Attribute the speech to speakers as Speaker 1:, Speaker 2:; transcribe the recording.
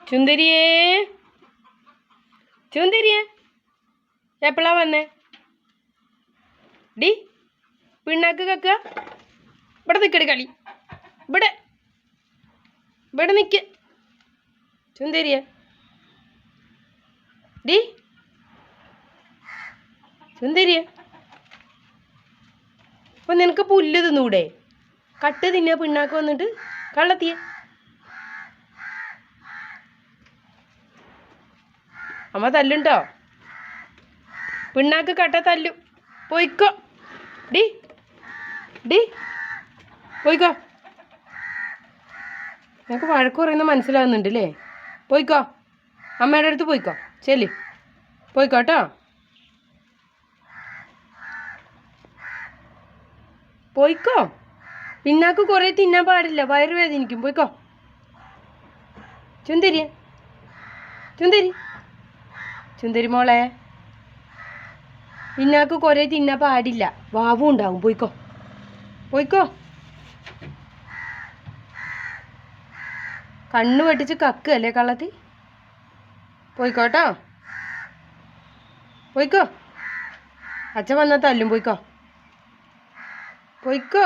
Speaker 1: ചുന്ദരിയേ ചുന്ദരിയേ എപ്പോഴാ വന്നേ? ഡി പിണ്ണാക്ക് കക്ക ഇവിടെ നിൽക്കടി കളി. ഇവിടെ ഇവിടെ നിൽക്ക് ചുന്ദരിയ. ഡി ചുന്ദരിയ, അപ്പൊ നിനക്ക് പുല്ല് തിന്നൂടെ? കട്ട് തിന്നാ പിണ്ണാക്ക് വന്നിട്ട് കള്ളത്തിയ. അമ്മ തല്ലുണ്ടോ? പിണ്ണാക്ക് കട്ട തല്ലും. പോയിക്കോ ഡി ഡി പോയിക്കോ. നിനക്ക് വഴക്ക് പറയുന്ന മനസ്സിലാകുന്നുണ്ട് അല്ലേ? പോയിക്കോ, അമ്മയുടെ അടുത്ത് പോയിക്കോ. ചെല്ലി പോയിക്കോ കേട്ടോ. പോയിക്കോ, പിണ്ണാക്ക് കുറേ തിന്നാൻ പാടില്ല, വയറുവേദനിക്കും. പോയിക്കോ ചുന്ദരി ചുന്ദരി ചുന്ദരി മോളെ, പിണ്ണാക്ക് കുറേ തിന്നാൻ പാടില്ല, വാവും ഉണ്ടാവും. പോയിക്കോ പോയിക്കോ. കണ്ണു വെട്ടിച്ച് കക്കല്ലേ കള്ളത്തി. പോയിക്കോട്ടോ പോയിക്കോ. അച്ഛൻ വന്നാൽ തല്ലും. പോയിക്കോ പോയിക്കോ.